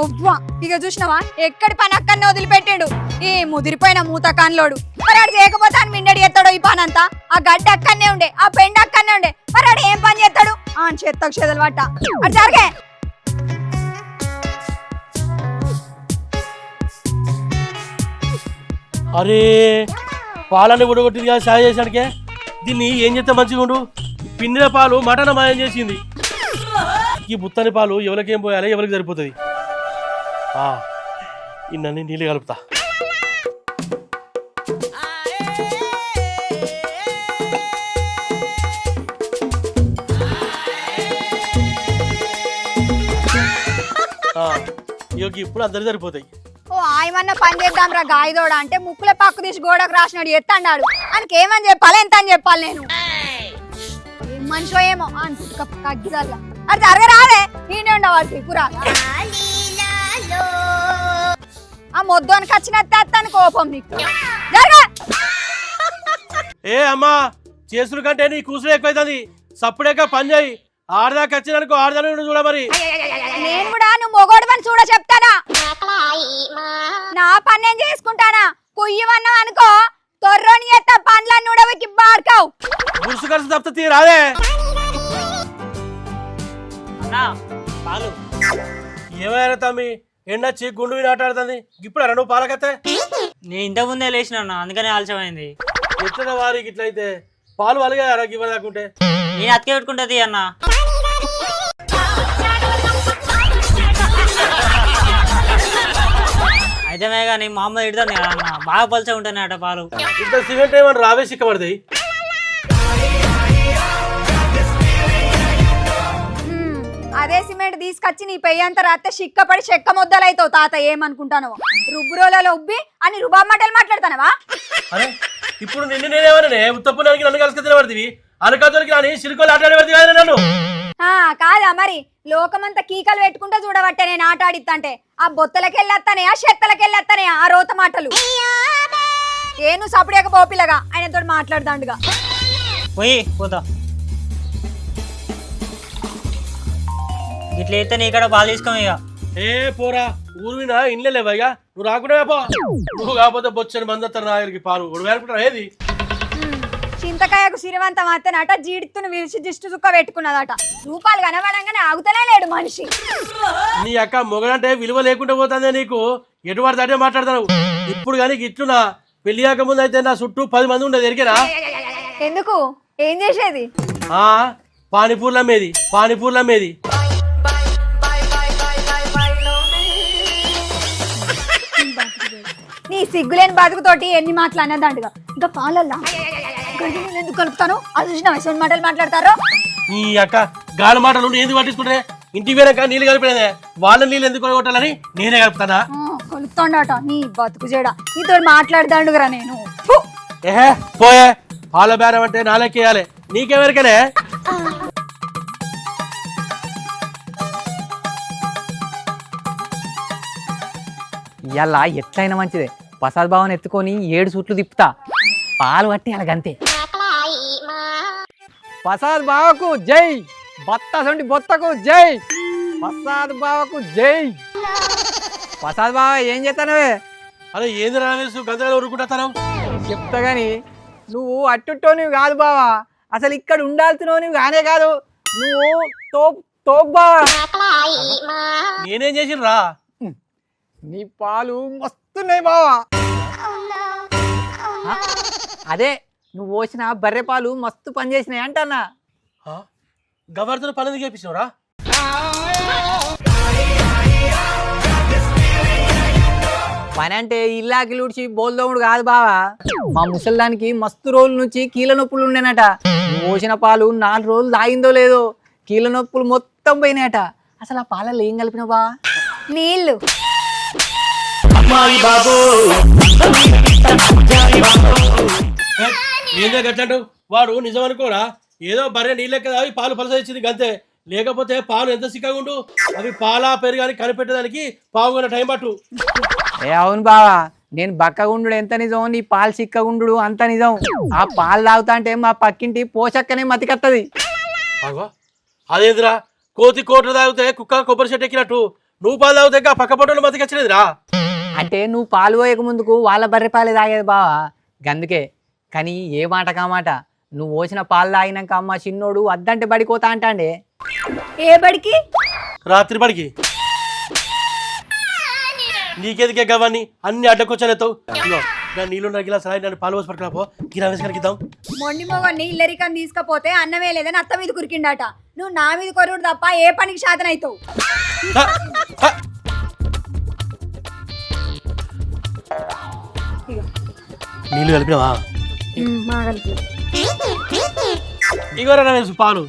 ఒవ్వా ఇక చూసినావా ఎక్కడి పని అక్కడనే వదిలిపెట్టాడు ఈ ముదిరిపోయిన మూత కాన్లోడు. మరి ఆడు చేయకపోతే అని మిన్నడి ఎత్తాడో ఈ పని అంతా. ఆ గడ్డ అక్కడనే ఉండే, ఆ పెండ అక్కడనే ఉండే, మరి ఆడు ఏం పని చేస్తాడు? చెత్తకు చెదలు పట్ట అటు జరిగే. అరే పాలని ఉడగొట్టింది కదా సాయ చేసాడికే. దీన్ని ఏం చేస్తే మంచిగా ఉండు. పిండిన పాలు మటన్ మాయం చేసింది. ఈ బుత్తని పాలు ఎవరికేం పోయాలి, ఎవరికి సరిపోతుంది. ఇన్నీ నీళ్ళు కలుపుతా. ఇప్పుడు అందరు సరిపోతాయి. ఓ ఆయమన్నా పని చేద్దాం రా గాయదోడా అంటే ముక్కుల పక్కు తీసి గోడకు రాసినాడు ఎత్తాడు. ఆయనకి ఏమని చెప్పాలి, ఎంత అని చెప్పాలి? నేను ఏం మనిషో ఏమో కగ్గిదల్లా అది జరగరాదే. ఈయన ఉండవాడికి పురా ఆ మొద్దునికి వచ్చిన కోపం నీకు. జరగ ఏ అమ్మా చేసుడు కంటే నీ కూసులు ఎక్కువైతుంది. సప్పుడేక పని చేయి. ఆడదాకా వచ్చినానుకో ఆడదాను చూడ. మరి నేను కూడా నువ్వు మొగోడు పని చూడ చెప్తానా. నా పని నేను చేసుకుంటానా. కుయ్యవన్నా అనుకో తొర్రోని ఎత్త పండ్లన్నీ ఉడవకి బాడుకావు. గురుసు కలిసి తప్ప తీరాదే. ఏమైనా తమ్మి ఎండొచ్చి గుండు నాటాడుతుంది. ఇప్పుడు నువ్వు పాలకతే. నేను ఇంత ముందే లేచిన అందుకనే ఆలస్యమైంది. ఎట్లా వారికి ఇట్లయితే పాలు వలగా ఇవ్వదాకుంటే నేను అతికే పెట్టుకుంటుంది అన్న. అయితే కానీ మా అమ్మ ఇడతాను కదా అన్న, బాగా పలిసే ఉంటాయి అట పాలు. ఇంత సిమెంట్ ఏమన్నా రావే సిక్కబడతాయి. అదే సిమెంట్ తీసుకొచ్చి నీ పెయ్యంతా రాస్తే చిక్కపడి చెక్క ముద్దలైతావు తాత. ఏమనుకుంటాను రుబ్బురోలలో ఉబ్బి అని రుబాబ్ మాటలు మాట్లాడతానవా? అరే ఇప్పుడు నిన్ను నేనేమన్నా ఉత్తప్పుడానికి నన్ను కలిసి పడుతుంది. అనకాతోరికి రాని సిరికోలు ఆటాడే పడుతుంది కదా నన్ను. కాదా మరి లోకమంతా కీకలు పెట్టుకుంటా చూడబట్టే నేను ఆట ఆడిద్దంటే ఆ బొత్తలకెళ్ళొస్తానే, ఆ చెత్తలకెళ్ళొస్తానే ఆ రోత మాటలు. ఏను సపడేక పోపిల్లగా ఆయనతో మాట్లాడదాండుగా. పోయి పోతా. ఇట్లా అయితే నీ ఇక్కడ పాలు తీసుకో. ఇక ఏ పోరా ఊరు వినా ఇండ్లే లేవా? ఇక నువ్వు రాకుండా పో. నువ్వు కాకపోతే బొచ్చని మంది వస్తారు నా దగ్గరికి పాలు. నువ్వు వేరుకుంటావు ఏది? చింతకాయకు సిరివంతం అత్తనట జీడిత్తును విరిచి దిష్టి చుక్క పెట్టుకున్నదట. రూపాయలు కనబడంగానే ఆగుతలే లేడు మనిషి. నీ అక్క మొగడంటే విలువ లేకుండా పోతుందే నీకు. ఎటువంటి అంటే మాట్లాడతావు ఇప్పుడు. కానీ ఇట్లున్నా పెళ్లి కాకముందు అయితే నా చుట్టూ 10 మంది ఉండేది. ఎరికేనా? ఎందుకు? ఏం చేసేది? పానీపూర్లు అమ్మేది. నీ సిగ్గులేని బతుకుతోటి ఎన్ని మాటలు అన్నదండుగా. ఇంకా పాలల్లా ఎందుకు కలుపుతాను? అది చూసిన వయసు మాటలు మాట్లాడతారు. నీ అక్క గాలి మాటలు ఎందుకు పట్టించుకుంటే ఇంటికి వేరే నీళ్ళు కలిపినదే. వాళ్ళ నీళ్ళు ఎందుకు కొట్టాలని నేనే కలుపుతానా? కలుపుతాడట నీ బతుకు చేయడా. నీతో మాట్లాడదాండుగా నేను. ఏహే పోయే. పాల బేరం అంటే నాలేకేయాలి. నీకెవరికనే? ఇలా ఎట్లయినా మంచిదే. ప్రసాద్ బావని ఎత్తుకొని 7 సూట్లు తిప్పుతా. పాలు పట్టి అలాగంతే. ప్రసాద్ బావకు జై. బొత్తసంటి బొత్తకు జై. ప్రసాద్ బావకు జై. ప్రసాద్ బావ ఏం చేస్తానవే? అరే ఏంది రావేసు గందరగోళం ఊరుకుంటాను. చెప్తా గాని నువ్వు అట్టుట్టోనివి కాదు బావా. అసలు ఇక్కడ ఉండాల్సినవి కానే కాదు. నువ్వు తోపు బావా. నేనేం చేసినరా? నీ పాలు మస్తున్నాయి బావా. అదే నువ్వు పోసిన బర్రె పాలు మస్తు పనిచేసినాయి అంటన్నా. గవర్తో పని ఎందుకు చేపించినవరా? పని అంటే ఇల్లాకి లుడిచి బోల్దోముడు కాదు బావా. మా ముసలిదానికి మస్తు రోజుల నుంచి కీళ్ళ నొప్పులు ఉండేనట. నువ్వు పోసిన పాలు 4 రోజులు తాగిందో లేదో కీళ్ళ నొప్పులు మొత్తం పోయినాయట. అసలు ఆ పాలలో ఏం కలిపినావు బా? నీళ్ళు. ఏందో గట్టంటావు? వాడు నిజం అనుకోరా? ఏదో బర్రె నీళ్ళే కదా అవి పాలు పలస ఇచ్చింది గంతే. లేకపోతే పాలు ఎంత సిక్కగా ఉండు. అవి పాలా పెరుగాని కనిపెట్టడానికి పావుగంట టైం పట్టు. అవును బావా. నేను బక్కగుండు ఎంత నిజం, నీ పాలు చిక్కగుండు అంత నిజం. ఆ పాలు తాగుతా అంటే మా పక్కింటి పోషక్కనే మతికత్తది. అదేంద్రా కోతి కోట్లు తాగితే కుక్క కొబ్బరి చెట్టు ఎక్కినట్టు నువ్వు పాలు తాగుతాక పక్క పొట్టలు బతికొచ్చలేదురా. అంటే నువ్వు పాలు పోయక ముందుకు వాళ్ళ బర్రె పాలే తాగేది బావా గందుకే. కానీ ఏ మాట కామాట నువ్వు పోసిన పాలు తాగినాక అమ్మ చిన్నోడు అద్దంటే బడికోతా అంటాండే. ఏ బడికి? రాత్రి పడికి నీకెదికే గవన్నీ అన్ని అడ్డకొచ్చలేతావు. నీళ్ళు గిలాస్ రాయి నన్ను పాలు పోసి పట్టుకురాపో గిరా వేసుకరికి ఇద్దాం. మొండి మొగన్ని ఇల్లరికని తీసుకపోతే అన్నమే లేదని అత్త మీద కురికిండాట. నువ్వు నా మీద కొరుడు తప్ప ఏ పనికి శాతం అవుతావు? నీళ్ళు కలిపినావా? ఇగోరా రమేష్ పాలు.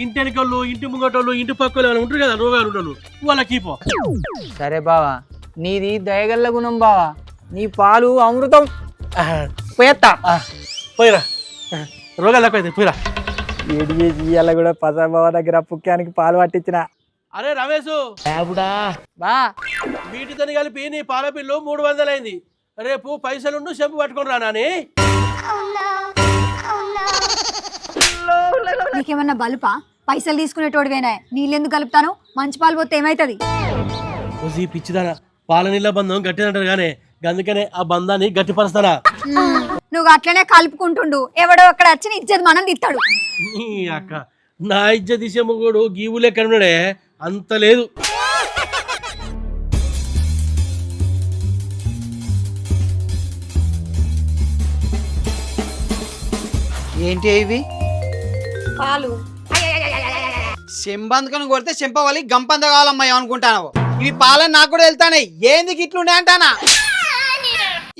ఇంటి వెనకోళ్ళు ఇంటి ముంగటోళ్ళు ఇంటి పక్కలు ఏమైనా ఉంటారు కదా రోగాలు ఉంటారు వాళ్ళకి పో. సరే బావా నీది దయగల్ల గుణం బావా. నీ పాలు అమృతం పోయేత్తా. పోయిరా రోగాలు ఎక్కువ పోయిరా. ఏడు చేసి ఇవాళ కూడా పసా బావ దగ్గర పుక్కానికి పాలు పట్టించిన. అరే రమేష్ బా వీటితో కలిపి నీ పాల బిల్లు 300 అయింది. రేపు పైసలుండు చెంపు పట్టుకొని రా నాని. నీకేమన్నా బలుపా? పైసలు తీసుకునేటోడివేనా? నీళ్ళెందుకు కలుపుతాను? మంచి పాలు పోతే ఏమైతుంది? పిచ్చిదానా పాల నీళ్ళ బంధం గట్టిదంటారు కానీ అందుకనే ఆ బంధాన్ని గట్టిపరుస్తానా. నువ్వు అట్లనే కలుపుకుంటుండు. ఎవడో అక్కడ వచ్చి నీ ఇజ్జత్ మనం తిత్తాడు. నీ అక్క నా ఇజ్జత్ తీసే ముగ్గుడు గీవులు ఎక్కడ ఉన్నాడే అంత లేదు. ఏంటి ఇవి? పాలు చెంబందుకని కొడితే చెంపవాలి గంపంద కావాలమ్మా ఏమనుకుంటాను. ఇవి పాలని నాకు కూడా వెళ్తానే. ఏంది ఇట్లుండే అంటానా?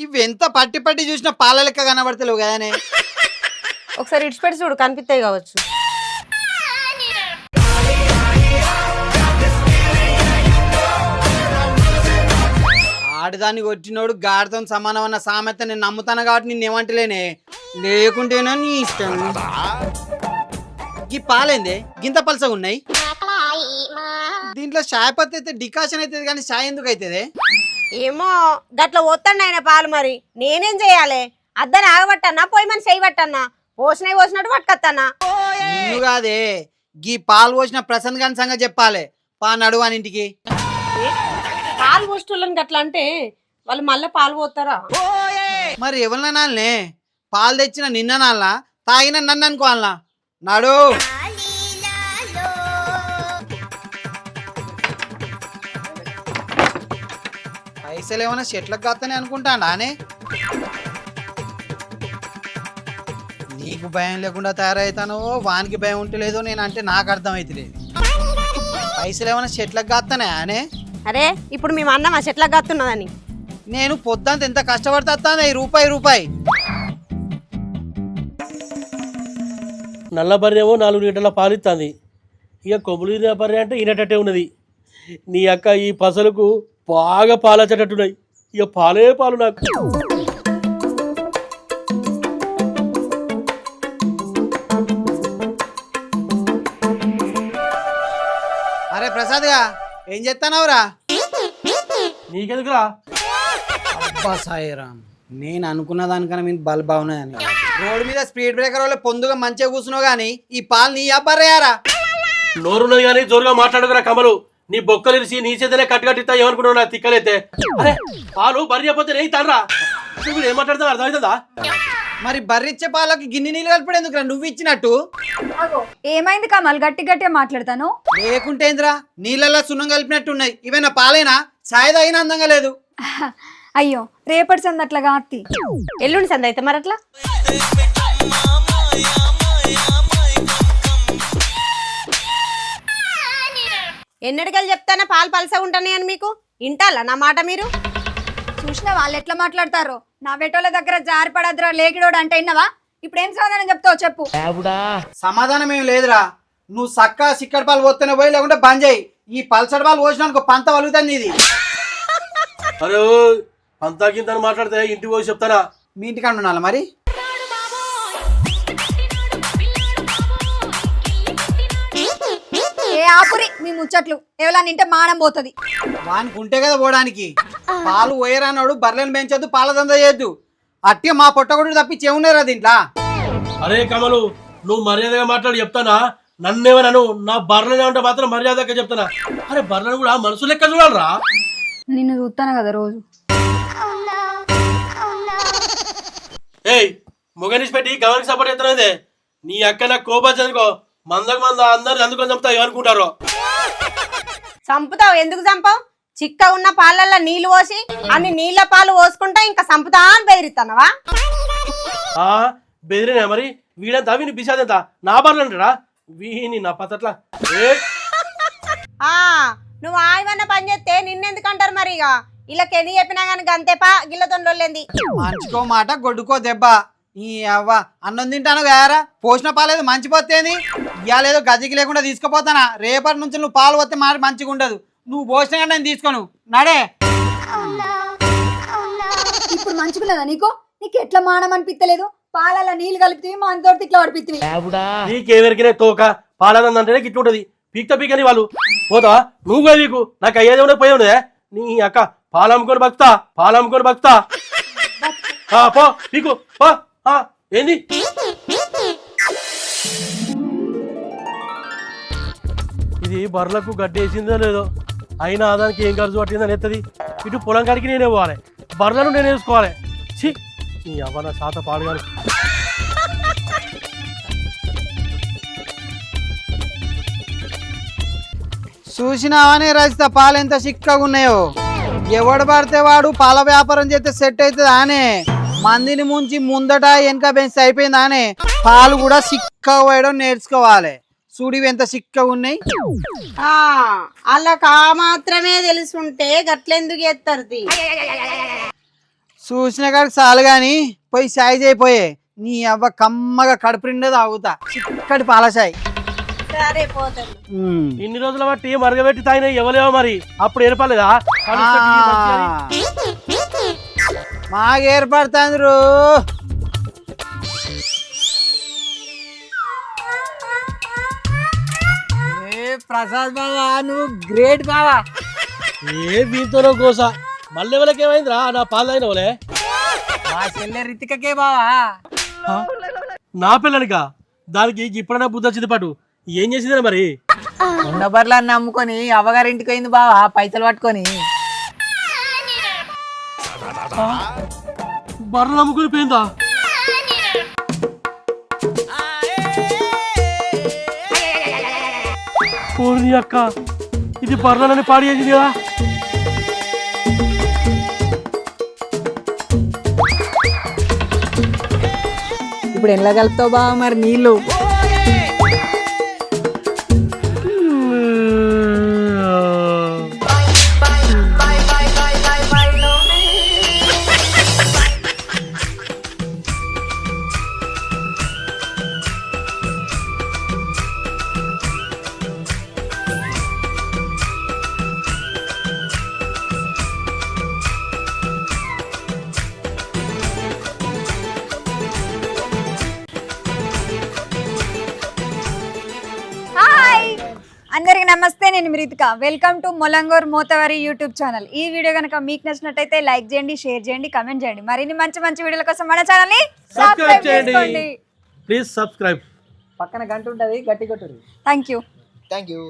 ఇవి ఎంత పట్టి పట్టి చూసిన పాల లెక్క కనబడతలేవు కదనే. ఒకసారి ఇడిచిపెట్టి చూడు కనిపిస్తాయి కావచ్చు. ఆడదాన్ని కొట్టినోడు గాడితో సమానం అన్న సామెత నేను నమ్ముతాను కాబట్టి నేనేమంటలేనే. లేకుంటేనా నీ ఇష్టం. ఈ పాలేందే గింత పలసగా ఉన్నాయి? దీంట్లో చాయ్ పత్తి అయితే డికాషన్ అవుతుంది కానీ చాయ్ ఎందుకు అవుతుంది? ఏమో గట్ల పోతండి ఆయన పాలు. మరి నేనేం చేయాలి? అద్దని ఆగబట్టన్నా పోయి మన చేయబట్టన్నా పోసినవి పోసినట్టు పట్టుకొస్తానా? నిన్ను కాదే గీ పాలు పోసిన ప్రసన్న గాని సంగతి చెప్పాలి. పా నడువాని ఇంటికి. పాలు పోస్టులని గట్ల అంటే వాళ్ళు మళ్ళీ పాలు పోతారా? మరి ఎవరిన నాలనే పాలు తెచ్చిన నిన్న నాన్న తాగిన నన్ను అనుకోవాలనా? నాడు పైసలు ఏమైనా చెట్లకు కాస్తానే అనుకుంటాడా అనే? నీకు భయం లేకుండా తయారవుతానో వానికి భయం ఉంటే లేదో నేను అంటే నాకు అర్థమైతే. పైసలు ఏమైనా చెట్లకు కాస్తానే అనే? అరే ఇప్పుడు మేము అన్న మా చెట్లకు కత్తున్నదని. నేను పొద్దంత ఎంత కష్టపడతాను ఈ రూపాయి. నల్ల బర్రె ఏమో 4 లీటర్ల పాలు ఇస్తుంది. ఇక కొమ్ములు బర్రె అంటే ఈనటట్టే ఉన్నది. నీ అక్క ఈ పసలకు బాగా పాలు వచ్చేటట్టున్నాయి. ఇక పాలే పాలు నాకు. అరే ప్రసాద్గా ఏం చేస్తానవరా? నీకెందుకురా? అబ్బా సాయిరామ్, నేను అనుకున్న దానికన్నా మీకు బల్ బాగున్నాయని. రోడ్డు మీద స్పీడ్ బ్రేకర్ వాళ్ళు పొందుగా మంచిగా కూర్చున్నావు కానీ ఈ పాలు నీ అబ్బారయ్యారా? నోరున్నది కానీ జోరుగా మాట్లాడుకురా కమలు. నీ బొక్కలు ఇరిసి నీ చేతనే కట్టుకట్టిస్తా ఏమనుకున్నావు? నా తిక్కలైతే అరే పాలు బర్రెపోతే నే తానరా. ఇప్పుడు ఏం మాట్లాడతావు అర్థమవుతుందా? మరి బర్రిచ్చే పాలకి గిన్నె నీళ్ళు కలిపడం ఎందుకురా నువ్వు ఇచ్చినట్టు? ఏమైంది కమల్? గట్టి గట్టిగా మాట్లాడతాను. లేకుంటే ఏంద్రా నీళ్ళల్లో సున్నం కలిపినట్టు ఉన్నాయి. ఇవేనా పాలేనా? ఛాయ్ తాగిన అందంగా లేదు. అయ్యో రేపటి సంది అట్లాగా అత్తి. ఎల్లుండి సంది అయితే మరి అట్లా. ఎన్నటికలు చెప్తానా పాలు పలసగా ఉంటాయి అని మీకు ఇంటాలా నా మాట? మీరు చూసిన వాళ్ళు ఎట్లా మాట్లాడతారో. నా వెటోల దగ్గర జారి పడద్రా లేకిడోడు అంటే విన్నావా? ఇప్పుడు ఏం సమాధానం చెప్తావు చెప్పు. సమాధానం ఏం లేదురా. నువ్వు సక్క సిక్కడి పాలు పోతేనే పోయి లేకుంటే బంద్ చేయి. ఈ పల్సడి పాలు పోసినానుకో పంత వలుగుతుంది ఇది. అరే అంతా కింద మాట్లాడితే ఇంటికి పోయి చెప్తానా? మీ ఇంటికాడ ఉండాలి మరి. ఏ ఆపురి మీ ముచ్చట్లు. ఎవలా నింటే మానం పోతుంది. వానికి ఉంటే కదా పోవడానికి. పాలు పోయరాన్నాడు బర్రెలను పెంచొద్దు పాల దందా చేయొద్దు. అట్టే మా పొట్టగొడు తప్పించి ఏమున్నారా దీంట్లో? అరే కమలు నువ్వు మర్యాదగా మాట్లాడి చెప్తానా? నన్నేమన్నాను నా బర్రెలనే ఉంటే మాత్రం మర్యాదగా చెప్తున్నా. అరే బర్రెలను కూడా మనుషులు లెక్క చూడాలరా. నిన్ను చూస్తాను కదా రోజు. ఏయ్ ముగనిసి పెట్టి గవర్నకి సపోర్ట్ చేస్తున్నదే నీ అక్క నాకు కోపం చదువుకో మందకు మంద అందరు అందుకొని చంపుతా ఏమనుకుంటారో. చంపుతావు, ఎందుకు చంపావు? చిక్క ఉన్న పాలల్లో నీళ్లు పోసి అన్ని నీళ్ళ పాలు పోసుకుంటా ఇంకా చంపుతా అని బెదిరిస్తున్నావా? ఆ బెదిరినా మరి వీడంతా వీని బిసాదంతా నా బర్రెలు అంటాడా వీని నా పతట్లా. ఆ నువ్వు ఆయమన్న పని చేస్తే నిన్నెందుకంటారు మరి? ఇక వీళ్ళకి ఎన్ని చెప్పినా కానీ గంతేపా గిల్లతో లొల్లింది. మంచుకో మాట గొడ్డుకో దెబ్బ. ఈ అవ్వ అన్నం తింటాను గారా పోసిన పాలేదు మంచి పోతేంది ఇవాళేదో గదికి లేకుండా తీసుకుపోతానా. రేపటి నుంచి నువ్వు పాలు పోతే మాట మంచిగా ఉండదు. నువ్వు పోసిన కానీ నేను తీసుకోను నడే. ఇప్పుడు మంచుకున్నదా నీకు? నీకు ఎట్లా మానం అనిపిస్తలేదు? పాలల్లో నీళ్లు కలిపితే మా అంతోటి ఇట్లా పడిపిత్తివి. నీకేమెరికినే తోక పాలనందంటేనే గిట్లుంటది. పీక్త పీకని వాళ్ళు పోతావా నువ్వు కూడా నీకు నాకు అయ్యేది ఉండదు పోయి ఉండదే. నీ అక్క పాలమ్ముకొని బతుకుతా పాలమ్ముకొని బతుకుతా. పో పీకు పో. ఏంది ఇది బర్రెలకు గడ్డి వేసిందో లేదో అయినా దానికి ఏం ఖర్చు పట్టిందని ఎత్తది. ఇటు పొలం కాడికి నేనే పోవాలి బర్రెలను నేను వేసుకోవాలి. ఛీ నీ అవ్వ నా శాత పాడుగాను. చూసినావని రచిత పాలు ఎంత చిక్కగా ఉన్నాయో. ఎవడు పడితే వాడు పాల వ్యాపారం చేస్తే సెట్ అవుతుంది ఆనే. మందిని ముంచి ముందట వెనక బెంచ్ అయిపోయింది ఆనే. పాలు కూడా చిక్కగా పోయడం నేర్చుకోవాలి. చూడివి ఎంత చిక్కగా ఉన్నాయి. వాళ్ళకి ఆ మాత్రమే తెలుసుంటే గట్లెందుకు ఎత్తారు? చూసిన కాడికి చాలు గాని పోయి సాయి అయిపోయే. నీ అవ్వ కమ్మగా కడుపు నిండా తాగుతా చిక్కటి పాలసాయి. సరే పోతాను. ఇన్ని రోజుల బట్టి మరగబెట్టి తాగిన ఎవలేవో మరి అప్పుడు ఏర్పడలేదా మాకు ఏర్పడుతుండ్రు. ప్రసాద్ బావా నువ్వు గ్రేట్ బావా. ఏ వీటితోనో కోస మళ్ళీ ఎవరికి ఏమైందిరా నా పాలు తాగిన వాళ్ళే. మా చెల్లె రితికకే బావా. నా పిల్లనికా దానికి ఇప్పుడైనా బుద్ధి వచ్చింది పాటు ఏం చేసిందిరా మరి? ఉన్న బర్రెలను నమ్ముకొని అవ్వగారింటికి పోయింది బావా పైసలు పట్టుకొని. బర్రెలు అమ్ముకుని పోయిందా? పోనీ అక్క ఇది బర్రెలని పాడి చేసింది కదా. ఇప్పుడు ఎలా కలుపుతావు బావా మరి నీళ్ళు? అందరికి నమస్తే, నేను రితిక. వెల్కమ్ టు మొలంగూర్ మోతవరి యూట్యూబ్ ఛానల్. ఈ వీడియో కనుక మీకు నచ్చినట్టయితే లైక్ చేయండి, షేర్ చేయండి, కమెంట్ చేయండి. మరిన్ని మంచి మంచి వీడియోల కోసం మన ఛానల్ ని సబ్స్క్రైబ్ చేసుకోండి. Please subscribe. పక్కన గంట ఉంటుంది గట్టి కొట్టుర్రి. Thank you.